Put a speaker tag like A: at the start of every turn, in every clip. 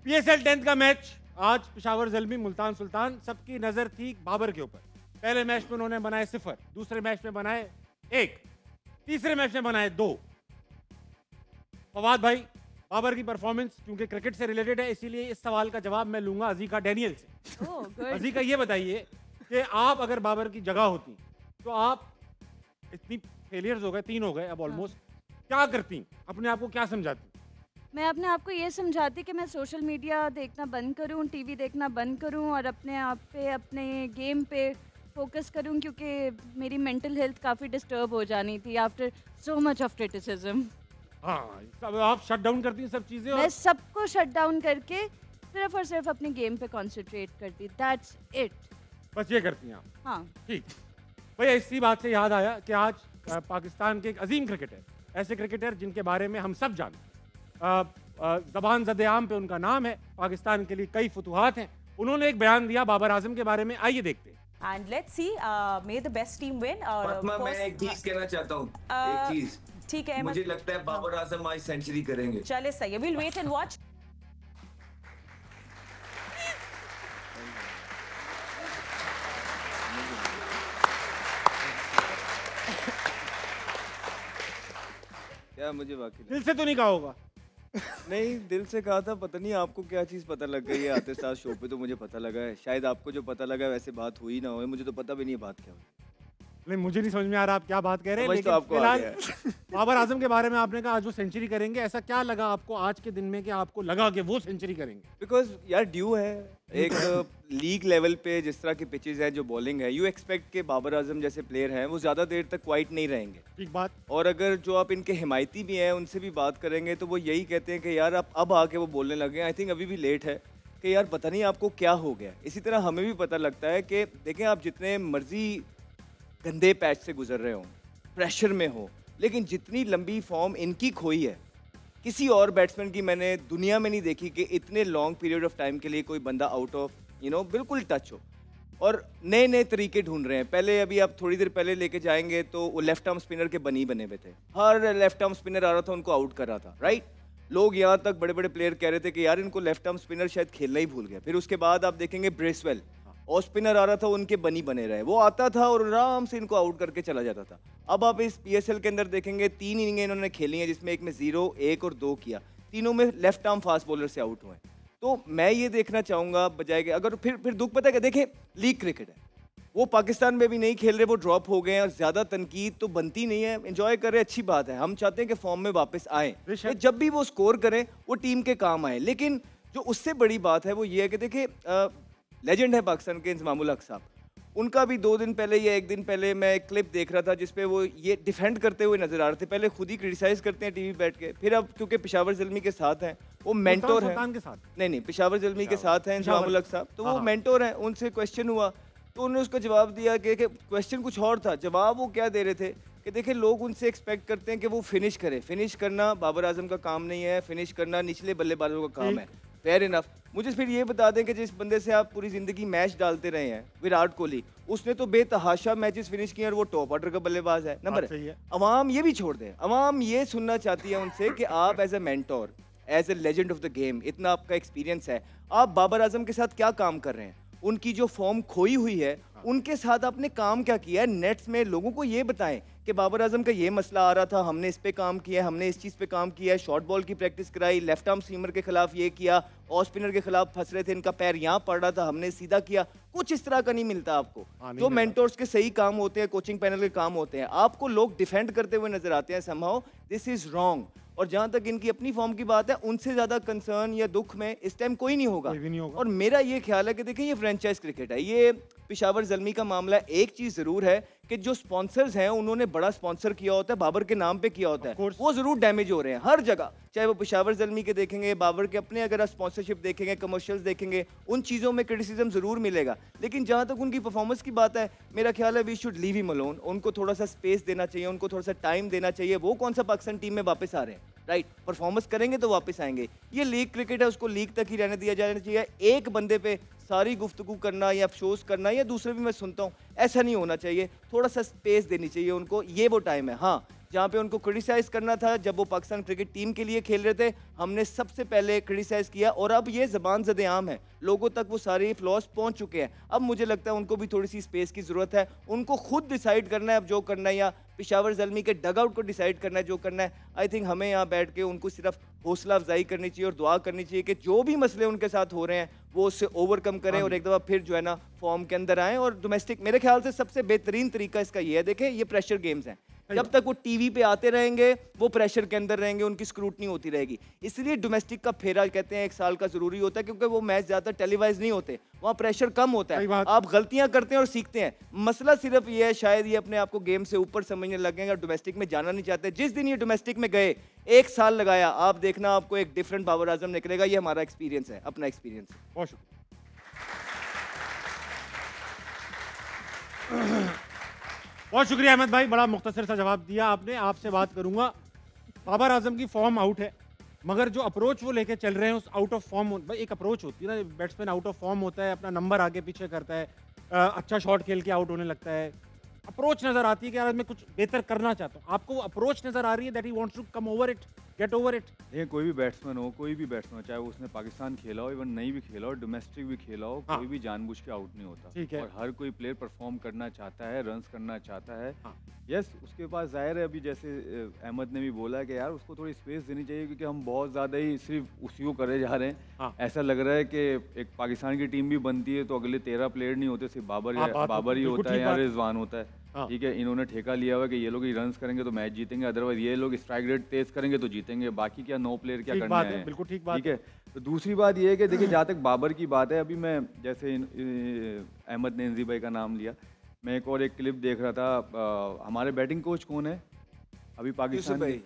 A: PSL 10th का match आज पेशावर ज़ल्मी मुल्तान सुल्तान, सबकी नजर थी बाबर के ऊपर। पहले मैच में उन्होंने बनाए 0, दूसरे मैच में बनाए 1, तीसरे मैच में बनाए 2। फवाद भाई, बाबर की परफॉर्मेंस क्योंकि क्रिकेट से रिलेटेड है, इसीलिए इस सवाल का जवाब मैं लूंगा अजीका डैनियल से। अजीका ये बताइए कि आप अगर बाबर की जगह होती तो आप, इतनी फेलियर्स हो गए, 3 हो गए अब ऑलमोस्ट, क्या करती, अपने आप को क्या समझाती?
B: मैं अपने आप को ये समझाती कि मैं सोशल मीडिया देखना बंद करूं, टीवी देखना बंद करूं और अपने आप पे, अपने गेम पे फोकस करूं, क्योंकि मेरी मेंटल हेल्थ काफ़ी डिस्टर्ब हो जानी थी after so much of criticism.
A: हाँ, सब आप शट डाउन करती हैं सब चीजें।
B: मैं सबको शट डाउन करके सिर्फ और सिर्फ अपने गेम पे कंसंट्रेट करती, दैट्स इट।
A: बस ये करती हैं आप?
B: हाँ।
A: ठीक भैया, इसी बात से याद आया कि आज पाकिस्तान के एक अजीम क्रिकेटर, ऐसे क्रिकेटर जिनके बारे में हम सब जानते हैं, ज़बान ज़द-ए-आम पे उनका नाम है, पाकिस्तान के लिए कई फतूहात हैं, उन्होंने एक बयान दिया बाबर आजम के बारे में, आइए देखते हैं।
C: And let's see, may the best team win.
D: मैं एक चीज कहना चाहता हूँ, एक चीज।
C: ठीक है,
D: मुझे लगता है बाबर आजम आज सेंचुरी करेंगे।
C: चले सही है, we'll wait and watch.
E: क्या मुझे वाकई
A: दिल से तो नहीं कहा होगा?
E: नहीं, दिल से कहा था। पता नहीं आपको क्या चीज़ पता लग गई है आते साथ शो पे, तो मुझे पता लगा है। शायद आपको जो पता लगा है वैसे बात हुई ना हो, मुझे तो पता भी नहीं है बात क्या हुई।
A: नहीं, मुझे नहीं समझ में आ रहा आप क्या बात कह रहे हैं,
E: लेकिन
A: लेकिन फिलहाल बाबर आजम के बारे में आपने कहा आज वो सेंचुरी करेंगे, ऐसा क्या लगा आपको आज के दिन में कि आपको लगा कि वो सेंचुरी करेंगे?
E: बिकॉज यार ड्यू है एक लीग लेवल पे, जिस तरह की पिचेस हैं, जो बॉलिंग है, यू एक्सपेक्ट के बाबर आजम जैसे प्लेयर हैं वो ज़्यादा देर तक क्वाइट नहीं रहेंगे।
A: ठीक बात।
E: और अगर जो आप इनके हिमायती भी हैं उनसे भी बात करेंगे तो वो यही कहते हैं कि यार आप अब आके वो बोलने लगे। आई थिंक अभी भी लेट है कि यार पता नहीं आपको क्या हो गया। इसी तरह हमें भी पता लगता है कि देखें, आप जितने मर्जी गंदे पैच से गुजर रहे हो, प्रेशर में हो, लेकिन जितनी लंबी फॉर्म इनकी खोई है, किसी और बैट्समैन की मैंने दुनिया में नहीं देखी कि इतने लॉन्ग पीरियड ऑफ टाइम के लिए कोई बंदा आउट ऑफ बिल्कुल टच हो। और नए नए तरीके ढूंढ रहे हैं। पहले अभी आप थोड़ी देर पहले लेके जाएंगे तो वो लेफ्ट आर्म स्पिनर के बनी बने हुए थे, हर लेफ्ट आर्म स्पिनर आ रहा था उनको आउट कर रहा था, राइट। लोग यहाँ तक बड़े बड़े प्लेयर कह रहे थे कि यार इनको लेफ्ट आर्म स्पिनर शायद खेलना ही भूल गया। फिर उसके बाद आप देखेंगे ब्रेसवेल और स्पिनर आ रहा था, उनके बनी बने रहे, वो आता था और आराम से इनको आउट करके चला जाता था। अब आप इस PSL के अंदर देखेंगे 3 इनिंगें इन्होंने खेली हैं, जिसमें एक में 0, 1 और 2 किया, तीनों में लेफ्ट आर्म फास्ट बॉलर से आउट हुए। तो मैं ये देखना चाहूँगा बजाय के, अगर फिर दुख पता है कि देखें लीग क्रिकेट है, वो पाकिस्तान में भी नहीं खेल रहे, वो ड्रॉप हो गए हैं और ज़्यादा तनकीद तो बनती नहीं है। एंजॉय कर रहे, अच्छी बात है, हम चाहते हैं कि फॉर्म में वापस आएँ, तो जब भी वो स्कोर करें वो टीम के काम आए। लेकिन जो उससे बड़ी बात है वो ये है कि देखिए, लेजेंड है पाकिस्तान के इंजमामुल हक साहब, उनका भी 2 दिन पहले या 1 दिन पहले मैं एक क्लिप देख रहा था जिसपे वो ये डिफेंड करते हुए नजर आ रहे थे। पहले खुद ही क्रिटिसाइज करते हैं टीवी बैठ के, फिर अब क्योंकि पेशावर ज़ल्मी के साथ हैं, वो मेंटोर हैं।
A: के साथ?
E: नहीं, पेशावर ज़ल्मी के साथ हैं इंजमामुल हक साहब, तो वो मेंटोर हैं। उनसे क्वेश्चन हुआ तो उन्होंने उसका जवाब दिया कि क्वेश्चन कुछ और था, जवाब वो क्या दे रहे थे कि देखिए लोग उनसे एक्सपेक्ट करते हैं कि वो फिनिश करे, फिनिश करना बाबर आजम का काम नहीं है, फिनिश करना निचले बल्लेबाजों का काम है। Fair enough. मुझे फिर ये बता दें कि जिस बंदे से आप पूरी जिंदगी मैच डालते रहे हैं, विराट कोहली, उसने तो बेतहाशा मैचेस फिनिश किए और वो टॉप ऑर्डर का बल्लेबाज है, नंबर है। अवाम ये भी छोड़ दें, अवाम ये सुनना चाहती है उनसे कि आप as a mentor, as a legend of the game, इतना आपका एक्सपीरियंस है, आप बाबर आजम के साथ क्या काम कर रहे हैं, उनकी जो फॉर्म खोई हुई है उनके साथ आपने काम क्या किया है नेट्स में। लोगों को ये बताएं कि बाबर आजम का ये मसला आ रहा था, हमने इस पे काम किया है, हमने इस चीज़ पे काम किया है, शॉर्ट बॉल की प्रैक्टिस कराई, लेफ्ट आर्म सीमर के खिलाफ ये किया, ऑफ स्पिनर के खिलाफ फंस रहे थे, इनका पैर यहाँ पड़ रहा था, हमने सीधा किया। कुछ इस तरह का नहीं मिलता आपको, जो मेंटोर्स के सही काम होते हैं, कोचिंग पैनल के काम होते हैं। आपको लोग डिफेंड करते हुए नजर आते हैं, समहाउ दिस इज रॉन्ग। और जहां तक इनकी अपनी फॉर्म की बात है, उनसे ज्यादा कंसर्न या दुख में इस टाइम कोई नहीं होगा। और मेरा ये ख्याल है कि देखिए ये फ्रेंचाइज क्रिकेट है, ये पेशावर ज़ल्मी का मामला। एक चीज जरूर है कि जो स्पॉन्सर्स हैं उन्होंने बड़ा स्पॉन्सर किया होता है, बाबर के नाम पे किया होता है, वो जरूर डैमेज हो रहे हैं हर जगह, चाहे वो पेशावर ज़ल्मी के देखेंगे, बाबर के अपने अगर आप स्पॉन्सरशिप देखेंगे, कमर्शियल्स देखेंगे, उन चीज़ों में क्रिटिसिज्म जरूर मिलेगा। लेकिन जहाँ तक उनकी परफॉर्मेंस की बात है, मेरा ख्याल है we should leave him alone. उनको थोड़ा सा स्पेस देना चाहिए, उनको थोड़ा सा टाइम देना चाहिए। वो कौन सा पाकिस्तान टीम में वापस आ रहे हैं, राइट, परफॉर्मेंस करेंगे तो वापस आएंगे। ये लीग क्रिकेट है, उसको लीग तक ही रहने दिया जाना चाहिए। एक बंदे पे सारी गुफ्तगू करना या अफसोस करना, या दूसरे भी मैं सुनता हूँ, ऐसा नहीं होना चाहिए। थोड़ा सा स्पेस देनी चाहिए उनको, ये वो टाइम है। हाँ, जहाँ पे उनको क्रिटिसाइज करना था जब वो पाकिस्तान क्रिकेट टीम के लिए खेल रहे थे, हमने सबसे पहले क्रिटिसाइज किया और अब ये ज़बान ज़द-ए-आम है, लोगों तक वो सारे फ्लॉस पहुँच चुके हैं। अब मुझे लगता है उनको भी थोड़ी सी स्पेस की ज़रूरत है, उनको खुद डिसाइड करना है अब जो करना है, या पेशावर ज़ल्मी के डग आउट को डिसाइड करना है जो करना है। आई थिंक हमें यहाँ बैठ के उनको सिर्फ हौसला अफजाई करनी चाहिए और दुआ करनी चाहिए कि जो भी मसले उनके साथ हो रहे हैं वो उससे ओवरकम करें और एक दफ़ा फिर जो है ना फॉर्म के अंदर आएँ। और डोमेस्टिक मेरे ख्याल से सबसे बेहतरीन तरीका इसका ये है, देखें ये प्रेशर गेम्स हैं, जब तक वो टीवी पे आते रहेंगे वो प्रेशर के अंदर रहेंगे, उनकी स्क्रूटनी होती रहेगी। इसलिए डोमेस्टिक का फेरा कहते हैं 1 साल का जरूरी होता है, क्योंकि वो मैच ज्यादा टेलीवाइज नहीं होते, वहाँ प्रेशर कम होता है, आप गलतियां करते हैं और सीखते हैं। मसला सिर्फ ये है, शायद ये अपने आप को गेम से ऊपर समझने लगेंगे और डोमेस्टिक में जाना नहीं चाहते। जिस दिन ये डोमेस्टिक में गए 1 साल लगाया, आप देखना आपको एक डिफरेंट बाबर आजम निकलेगा। ये हमारा एक्सपीरियंस है, अपना एक्सपीरियंस है।
A: बहुत शुक्रिया। बहुत शुक्रिया अहमद भाई, बड़ा मुख्तसर सा जवाब दिया आपने। आपसे बात करूंगा, बाबर आजम की फॉर्म आउट है, मगर जो अप्रोच वो लेके चल रहे हैं उस आउट ऑफ फॉर्म, भाई एक अप्रोच होती है ना, बैट्समैन आउट ऑफ फॉर्म होता है, अपना नंबर आगे पीछे करता है, अच्छा शॉट खेल के आउट होने लगता है, अप्रोच नजर आती है कि यार मैं कुछ बेहतर करना चाहता हूँ। आपको अप्रोच नजर आ रही है that he wants to come over it, get over it?
F: ये कोई भी बैट्समैन हो, कोई भी बैट्समैन हो, चाहे वो उसने पाकिस्तान खेला हो, इवन नहीं भी खेला हो, डोमेस्टिक भी खेला हो, कोई भी जानबूझ के आउट नहीं होता।
A: ठीक है।
F: और हर कोई प्लेयर परफॉर्म करना चाहता है, रन्स करना चाहता है। यस, उसके पास जाहिर है, अभी जैसे अहमद ने भी बोला कि यार उसको थोड़ी स्पेस देनी चाहिए, क्योंकि हम बहुत ज़्यादा ही सिर्फ उसी को करे जा रहे हैं। ऐसा लग रहा है कि एक पाकिस्तान की टीम भी बनती है तो अगले 13 प्लेयर नहीं होते, सिर्फ बाबर ही होता है या रिजवान होता है। ठीक है, इन्होंने ठेका लिया हुआ कि ये लोग ही रन्स करेंगे तो मैच जीतेंगे, अदरवाइज ये लोग स्ट्राइक रेट तेज करेंगे तो जीतेंगे, बाकी क्या 9 प्लेयर क्या करने हैं।
A: बिल्कुल ठीक बात
F: है। तो दूसरी बात ये है कि देखिए, जहाँ तक बाबर की बात है, अभी मैं जैसे अहमद ने इंजी भाई का नाम लिया, मैं एक और एक क्लिप देख रहा था। हमारे बैटिंग कोच कौन है अभी पाकिस्तान के?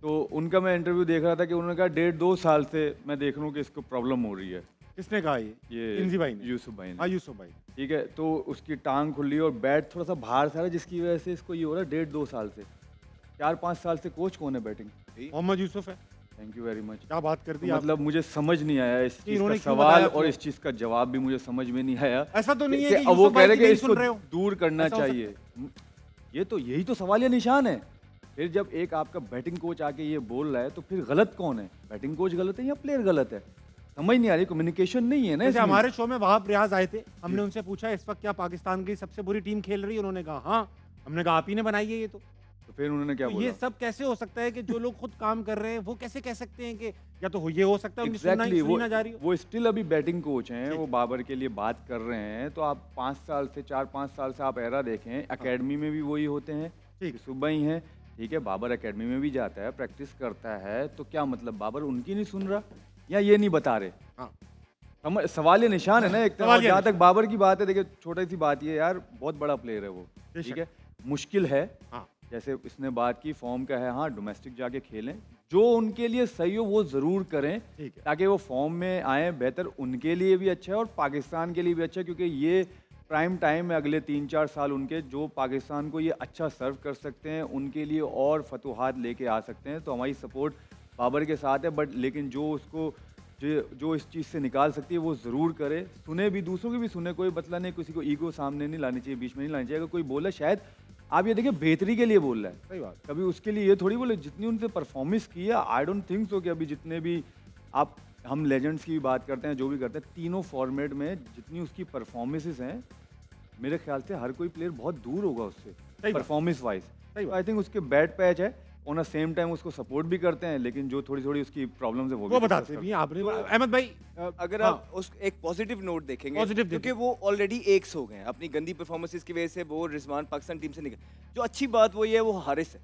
F: तो उनका मैं इंटरव्यू देख रहा था कि उन्होंने कहा 1.5-2 साल से मैं देख रहा हूँ कि इसको प्रॉब्लम हो रही है।
A: किसने कहा ये इंजी भाई ने?
F: यूसुफ भाई ने।
A: हाँ, यूसुफ भाई।
F: ठीक है, तो उसकी टांग खुली और बैट थोड़ा सा बाहर से आ रहा है, जिसकी वजह से इसको ये हो रहा है 1.5-2 साल से। 4-5 साल से कोच कौन है बैटिंग?
A: मोहम्मद यूसुफ है।
F: Thank you very much.
A: क्या बात कर दी।
F: मतलब मुझे समझ नहीं आया इस चीज का सवाल, और इस चीज का जवाब भी मुझे समझ में नहीं आया।
A: ऐसा तो नहीं है कि
F: वो कह रहे कि इसको दूर करना चाहिए, ये तो यही तो सवाल या निशान है। फिर जब एक आपका बैटिंग कोच आके ये बोल रहा है तो फिर गलत कौन है? बैटिंग कोच गलत है या प्लेयर गलत है? समझ नहीं आ रही, कम्युनिकेशन नहीं है ना।
A: जैसे हमारे शो में वहाब रियाज आए थे, हमने उनसे पूछा इस वक्त क्या पाकिस्तान की सबसे बुरी टीम खेल रही है, उन्होंने कहा हाँ। हमने कहा आप ही ने बनाई है ये तो
F: फिर उन्होंने क्या बोला?
A: ये सब कैसे हो सकता है कि जो लोग खुद काम कर रहे हैं वो कैसे कह सकते हैं कि या तो ये हो सकता है उनकी सुनना ना जा रही हो?
F: वो स्टिल अभी बैटिंग कोच हैं, वो बाबर के लिए बात कर रहे हैं। तो आप 4-5 साल से आप एरा देखें, एकेडमी में भी वही होते हैं, सुबह ही हैं। ठीक है, बाबर एकेडमी में भी जाता है, प्रैक्टिस करता है, तो क्या मतलब बाबर उनकी नहीं सुन रहा या ये नहीं बता रहे? सवाल ये निशान है ना एक तरह। जहाँ तक बाबर की बात है, देखिए छोटी सी बात ये यार, बहुत बड़ा प्लेयर है वो। ठीक है, मुश्किल है। जैसे इसने बात की फॉर्म का है, हाँ डोमेस्टिक जाके खेलें, जो उनके लिए सही हो वो ज़रूर करें, ताकि वो फॉर्म में आए। बेहतर उनके लिए भी अच्छा है और पाकिस्तान के लिए भी अच्छा है, क्योंकि ये प्राइम टाइम है अगले 3-4 साल उनके, जो पाकिस्तान को ये अच्छा सर्व कर सकते हैं, उनके लिए और फतूहात लेके आ सकते हैं। तो हमारी सपोर्ट बाबर के साथ है, बट लेकिन जो उसको जो इस चीज़ से निकाल सकती है वो ज़रूर करे, सुने भी, दूसरों की भी सुने। कोई मतलब नहीं, किसी को ईगो सामने नहीं लानी चाहिए, बीच में नहीं लानी चाहिए। अगर कोई बोला, शायद आप ये देखिए बेहतरी के लिए बोल रहा है, सही बात, कभी उसके लिए ये थोड़ी बोले। जितनी उनसे परफॉर्मेंस की है, आई डोंट थिंक सो कि अभी जितने भी हम लेजेंड्स की भी बात करते हैं, जो भी करते हैं, तीनों फॉर्मेट में जितनी उसकी परफॉर्मेंसेस हैं, मेरे ख्याल से हर कोई प्लेयर बहुत दूर होगा उससे परफॉर्मेंस वाइज। आई थिंक उसके बैड पैच है, ऑन सेम टाइम उसको सपोर्ट भी करते हैं, लेकिन जो थोड़ी थोड़ी उसकी प्रॉब्लम्स है वो
A: बताते हैं। आपने अहमद भाई,
E: अगर आप उस एक पॉजिटिव नोट देखेंगे, क्योंकि वो ऑलरेडी एक्स हो गए अपनी गंदी परफॉर्मेंसेस की वजह से, वो रिजवान पाकिस्तान टीम से निकले। जो अच्छी बात वो ये है, वो हारिस है।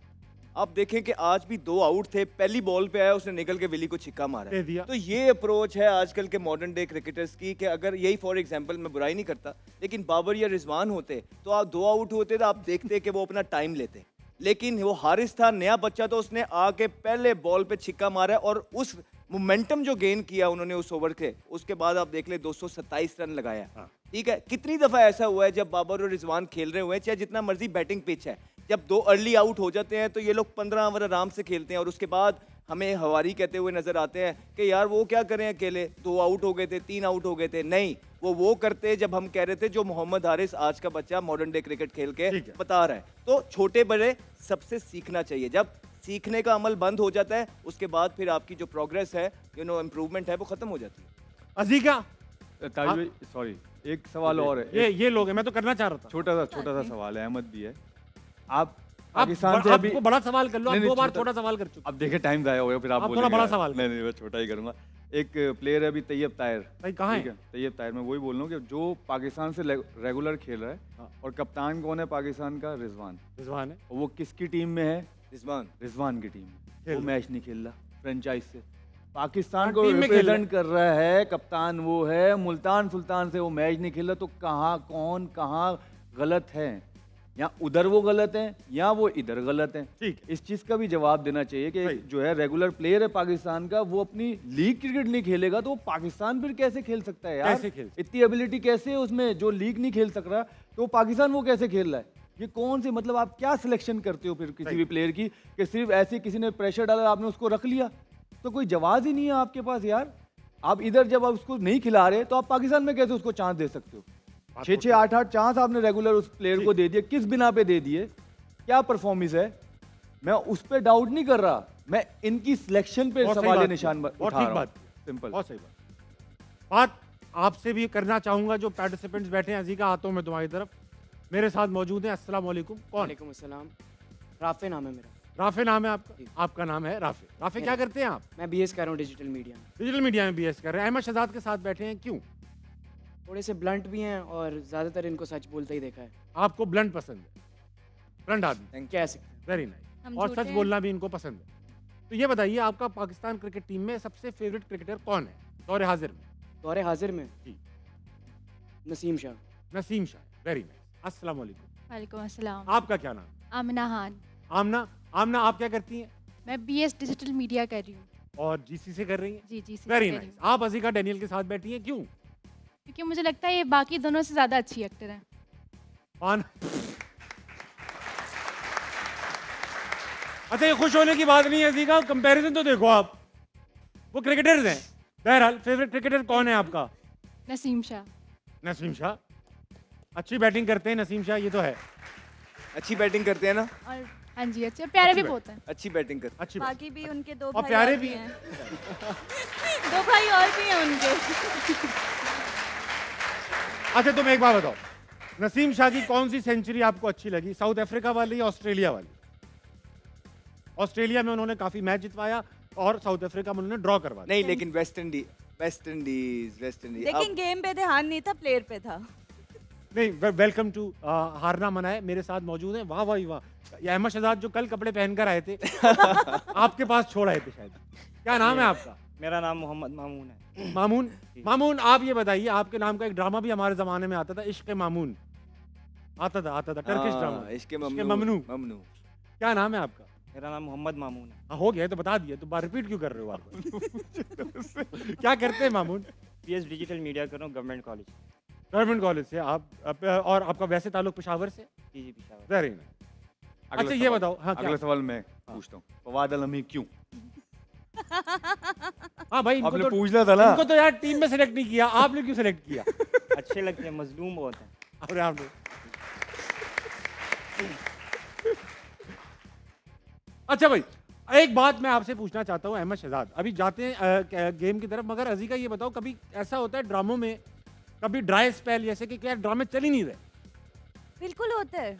E: आप देखें कि आज भी 2 आउट थे, पहली बॉल पे आया, उसने निकल के विली को छिक्का मारा। तो ये अप्रोच है आजकल के मॉडर्न डे क्रिकेटर्स की, कि अगर यही फॉर एग्जांपल, मैं बुराई नहीं करता, लेकिन बाबर या रिजवान होते तो आप 2 आउट होते तो आप देखते कि वो अपना टाइम लेते। लेकिन वो हारिस था, नया बच्चा, तो उसने आके पहले बॉल पे छिक्का मारा और उस मोमेंटम जो गेन किया उन्होंने उस ओवर के, उसके बाद आप देख ले 227 रन लगाया। ठीक है, कितनी दफा ऐसा हुआ है जब बाबर और रिजवान खेल रहे हुए हैं, चाहे जितना मर्जी बैटिंग पिच है, जब 2 अर्ली आउट हो जाते हैं तो ये लोग 15 ओवर आराम से खेलते हैं, और उसके बाद हमें हवारी कहते हुए नजर आते हैं कि यार वो क्या करें अकेले, 2 आउट हो गए थे, 3 आउट हो गए थे। नहीं, वो करते जब हम कह रहे थे जो मोहम्मद हारिस आज का बच्चा मॉडर्न डे क्रिकेट खेल के बता रहा है। तो छोटे बड़े सबसे सीखना चाहिए। जब सीखने का अमल बंद हो जाता है उसके बाद फिर आपकी जो प्रोग्रेस है इम्प्रूवमेंट है वो खत्म हो जाती है।
A: अजीका
F: सॉरी एक सवाल और है।
A: ये लोग हैं, मैं तो करना चाह रहा था।
F: छोटा सा सवाल है, अहमद भी है। आप
A: पाकिस्तान से अभी बड़ा सवाल कर लो। आप 2 बार छोटा सवाल कर चुके।
F: अब देखिए टाइम ज़ाया हो गया, फिर आप
A: थोड़ा बड़ा सवाल।
F: नहीं मैं छोटा ही करूंगा। एक प्लेयर है अभी तैयब ताहिर।
A: कहाँ है?
F: तैयब ताहिर, मैं वही बोल रहा हूँ कि जो पाकिस्तान से रेगुलर खेल रहा है और कप्तान कौन है पाकिस्तान का? रिजवान है। और वो किसकी टीम में है? रिजवान की टीम में। वो मैच नहीं खेल रहा फ्रेंचाइज से, पाकिस्तान को रिप्रेजेंट कर रहा है, कप्तान वो है। मुल्तान सुल्तान से वो मैच नहीं खेल रहा, तो कहाँ गलत है? या उधर वो गलत है या वो इधर गलत है।
A: ठीक,
F: इस चीज का भी जवाब देना चाहिए कि जो है रेगुलर प्लेयर है पाकिस्तान का, वो अपनी लीग क्रिकेट नहीं खेलेगा तो वो पाकिस्तान फिर कैसे खेल सकता है यार? इतनी एबिलिटी कैसे है उसमें? जो लीग नहीं खेल सक रहा तो पाकिस्तान वो कैसे खेल रहा है? ये कौन से मतलब आप क्या सिलेक्शन करते हो फिर किसी भी प्लेयर की कि सिर्फ ऐसे किसी ने प्रेशर डाला आपने उसको रख लिया? तो कोई जवाब ही नहीं है आपके पास यार। आप इधर जब आप उसको नहीं खिला रहे तो आप पाकिस्तान में कैसे उसको चांस दे सकते हो? 6-6, 8-8 चांस आपने रेगुलर उस प्लेयर को दे दिए, किस बिना पे दे दिए? क्या परफॉर्मेंस है? मैं उस पे डाउट नहीं कर रहा, मैं इनकी सिलेक्शन पे सवाल निशान उठा रहा हूं। सिंपल,
A: बहुत सही बात आपसे भी करना चाहूंगा। जो पार्टिसिपेंट्स बैठे हैं, अजीका आता हूं मैं तुम्हारी तरफ। मेरे साथ मौजूद है। अस्सलाम वालेकुम। कौन?
G: वालेकुम अस्सलाम। राफे नाम है मेरा।
A: राफे नाम है आपका? आपका नाम है राफे। राफे क्या करते हैं आप?
G: मैं बीएस कर रहा हूँ डिजिटल मीडिया में।
A: डिजिटल मीडिया में बीएस कर रहे हैं। अहमद शहजाद के साथ बैठे हैं, क्यों?
G: थोड़े से ब्लंट भी हैं और ज्यादातर इनको सच बोलते ही देखा है।
A: आपको ब्लंट पसंद है? ब्लंट आदमी
G: कह सकते हैं।
A: Very nice. और सच बोलना भी इनको पसंद है। तो ये बताइए, आपका पाकिस्तान क्रिकेट टीम में सबसे फेवरेट क्रिकेटर कौन है दौरे हाजिर में?
G: दौरे हाजिर में
A: जी,
G: नसीम शाह।
A: Naseem Shah, very nice. अस्सलाम वालेकुम।
B: वालेकुम अस्सलाम।
A: आपका क्या नाम?
B: आमना खान।
A: आमना आप क्या करती हैं?
B: मैं बीएस डिजिटल मीडिया कर रही हूँ।
A: और जीसी से कर रही हैं?
B: जी जीसी।
A: Very nice. आप अजीका डैनियल के साथ बैठी हैं, क्यों?
B: क्योंकि मुझे लगता है ये बाकी दोनों से ज्यादा अच्छी एक्टर है।
A: अच्छा, ये खुश होने की बात नहीं है अजीका, कंपैरिजन तो देखो आप, वो क्रिकेटर्स हैं। बहरहाल फेवरेट क्रिकेटर कौन है आपका?
B: नसीम शाह।
A: नसीम शाह अच्छी बैटिंग करते हैं। नसीम शाह ये तो है,
E: अच्छी बैटिंग करते हैं ना।
B: और हाँ जी, अच्छे प्यारे भी बहुत हैं।
E: अच्छी बैटिंग करते
A: अच्छी
B: बाकी भी उनके 2
A: और
B: भाई
A: प्यारे
B: और
A: भी
B: हैं। 2 भाई और भी हैं उनके।
A: अच्छा, तुम एक बात बताओ, नसीम शाह की कौन सी सेंचुरी आपको अच्छी लगी? साउथ अफ्रीका वाली या ऑस्ट्रेलिया वाली? ऑस्ट्रेलिया में उन्होंने काफी मैच जितवाया और साउथ अफ्रीका में उन्होंने ड्रॉ करवा दिया।
E: नहीं, लेकिन वेस्ट इंडीज
B: लेकिन गेम पे ध्यान नहीं था, प्लेयर पे था।
A: नहीं, वेलकम टू हारना मनाए। मेरे साथ मौजूद हैं, वाह वाह वाह, ये अहमद शहजाद जो कल कपड़े पहनकर आए थे आपके पास छोड़ आए थे शायद। क्या नाम है आपका?
H: मेरा नाम मोहम्मद मामून है।
A: मामून, आप ये बताइए, आपके नाम का एक ड्रामा भी हमारे जमाने में आता था, इश्क मामून आता था टर्किश ड्रामा,
E: इश्क ममनू।
A: क्या नाम है आपका?
H: मेरा नाम मोहम्मद मामून है।
A: हाँ, हो गया तो बता दिया, तो बार रिपीट क्यों कर रहे हो आप? क्या करते हैं मामून?
H: बीएस डिजिटल मीडिया कर रहा हूँ गवर्नमेंट
A: कॉलेज से आप और आपका वैसे ताल्लुक पेशावर से?
H: जी पेशावर।
A: Very nice. अच्छा, ये बताओ। हाँ,
F: अगला सवाल मैं पूछता हूँ, फवाद अलमी क्यों?
A: हाँ भाई,
F: आपने पूछना था ना।
A: इनको तो यार टीम में सेलेक्ट नहीं किया, आपने क्यों सेलेक्ट किया?
H: अच्छे लगते हैं, मजलूम बहुत हैं।
A: अरे आपने अच्छा भाई, एक बात मैं आपसे पूछना चाहता हूँ अहमद शहजाद, अभी जाते हैं गेम की तरफ, मगर अजीका ये बताओ, कभी ऐसा होता है ड्रामों में, कभी ड्राई स्पेल जैसे कि क्या ड्रामे चल ही नहीं रहे?
B: बिल्कुल होता है,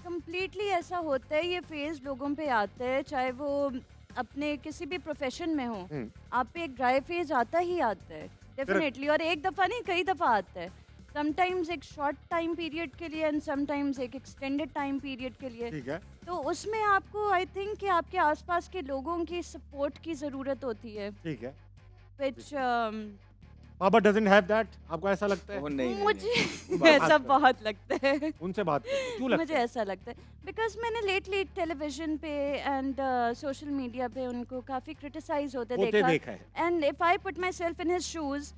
B: कंप्लीटली ऐसा होता है। ये फेज लोगों पे आता है, चाहे वो अपने किसी भी प्रोफेशन में हो, आप पे एक ड्राई फेज आता ही आता है डेफिनेटली। और एक दफ़ा नहीं, कई दफ़ा आता है। समटाइम्स एक शॉर्ट टाइम पीरियड के लिए एंड समटाइम्स एक एक्सटेंडेड टाइम पीरियड के लिए।
A: ठीक है।
B: तो उसमें आपको आई थिंक कि आपके आसपास के लोगों की सपोर्ट की ज़रूरत होती है।
A: ठीक है।
B: Which
A: Baba doesn't have that, आपको ऐसा लगता है?
B: मुझे ऐसा बहुत लगता है।
A: उनसे बात क्यों लगता है?
B: मुझे ऐसा लगता है बिकॉज मैंने लेटली टेलीविजन पे एंड सोशल मीडिया पे उनको काफ़ी क्रिटिसाइज होते देखा है। And if I put my self in his shoes,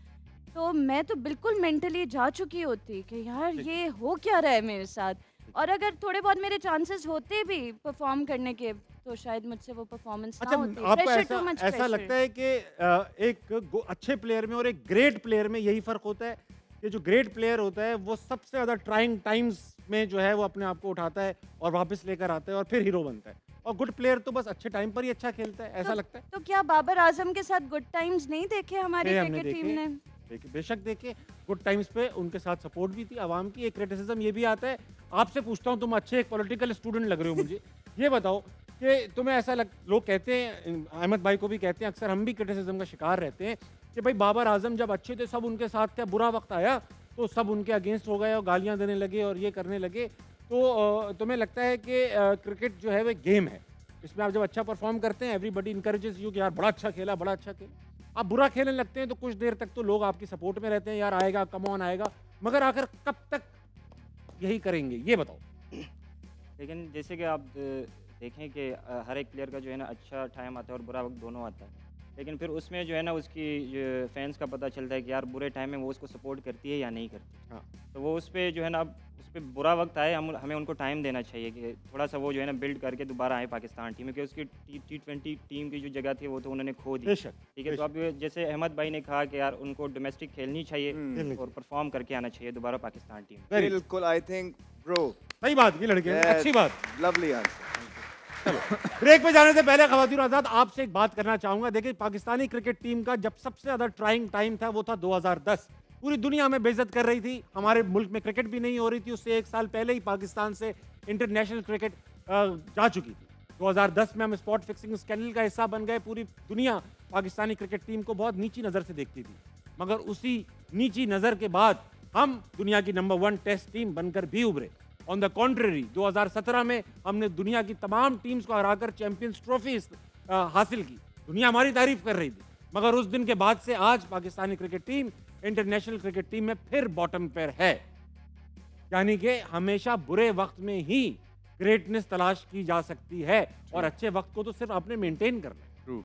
B: तो मैं तो बिल्कुल मेंटली जा चुकी होती कि यार ये हो क्या रहा है मेरे साथ। और अगर थोड़े बहुत मेरे चांसेस होते भी परफॉर्म करने के, तो शायद मुझसे वो परफॉर्मेंस ना होती।
A: आपको ऐसा लगता है कि एक अच्छे प्लेयर में और एक ग्रेट प्लेयर में यही फर्क होता है कि जो ग्रेट प्लेयर होता है वो सबसे ज़्यादा ट्राइंग टाइम्स में जो है वो अपने आप को उठाता है और वापस लेकर आता है और फिर हीरो बनता है, और गुड प्लेयर तो बस अच्छे टाइम पर ही अच्छा खेलता है, ऐसा लगता है।
B: तो क्या बाबर आजम के साथ गुड टाइम्स नहीं देखे हमारी क्रिकेट टीम ने?
A: बेशक देखे, गुड टाइम्स पे उनके साथ सपोर्ट भी थी आवाम की। एक क्रिटिसिज्म ये भी आता है, आपसे पूछता हूँ, तुम अच्छे एक पॉलिटिकल स्टूडेंट लग रहे हो मुझे, ये बताओ कि तुम्हें ऐसा लोग कहते हैं, अहमद भाई को भी कहते हैं, अक्सर हम भी क्रिटिसिज्म का शिकार रहते हैं कि भाई बाबर आजम जब अच्छे थे सब उनके साथ थे, बुरा वक्त आया तो सब उनके अगेंस्ट हो गए और गालियाँ देने लगे और ये करने लगे। तो तुम्हें लगता है कि क्रिकेट जो है वो गेम है, इसमें आप जब अच्छा परफॉर्म करते हैं एवरीबडी इनकरेजेस यू कि यार बड़ा अच्छा खेला, बड़ा अच्छा खेला। आप बुरा खेलने लगते हैं तो कुछ देर तक तो लोग आपकी सपोर्ट में रहते हैं, यार आएगा, कम ऑन आएगा, मगर आखिर कब तक यही करेंगे, ये बताओ।
H: लेकिन जैसे कि आप देखें कि हर एक प्लेयर का जो है ना अच्छा टाइम आता है और बुरा वक्त दोनों आता है, लेकिन फिर उसमें जो है ना उसकी फैंस का पता चलता है कि यार बुरे टाइम में वो उसको सपोर्ट करती है या नहीं करती।
A: हाँ।
H: तो वो उस पर जो है ना, अब उस पर बुरा वक्त आए, हमें उनको टाइम देना चाहिए कि थोड़ा सा वो जो है ना बिल्ड करके दोबारा आए पाकिस्तान टीम में, क्योंकि उसकी T20 टीम की जो जगह थी वो तो उन्होंने खो दी। ठीक है, तो अब जैसे अहमद भाई ने कहा कि यार उनको डोमेस्टिक खेलनी चाहिए और परफॉर्म करके आना चाहिए दोबारा पाकिस्तान टीम।
E: बिल्कुल, आई थिंक ब्रो
A: सही बात की लड़के, अच्छी बात,
E: लवली आंसर।
A: ब्रेक पे जाने से पहले ख़वातीन और आज़ाद आपसे एक बात करना चाहूंगा। देखिए, पाकिस्तानी क्रिकेट टीम का जब सबसे ज़्यादा ट्राइंग टाइम था वो था 2010। पूरी दुनिया में बेइज्जत कर रही थी, हमारे मुल्क में क्रिकेट भी नहीं हो रही थी, उससे एक साल पहले ही पाकिस्तान से इंटरनेशनल क्रिकेट जा चुकी थी। 2010 में हम स्पॉट फिक्सिंग स्कैंडल का हिस्सा बन गए, पूरी दुनिया पाकिस्तानी क्रिकेट टीम को बहुत नीची नज़र से देखती थी, मगर उसी नीची नज़र के बाद हम दुनिया की नंबर 1 टेस्ट टीम बनकर भी उभरे। ऑन द कॉन्ट्ररी 2017 में हमने दुनिया की तमाम टीम्स को हराकर चैंपियंस ट्रॉफी हासिल की, दुनिया हमारी तारीफ कर रही थी, मगर उस दिन के बाद से आज Pakistani cricket team international cricket team में फिर बॉटम पर है। यानी कि हमेशा बुरे वक्त में ही ग्रेटनेस तलाश की जा सकती है और अच्छे वक्त को तो सिर्फ आपने मेंटेन करना है।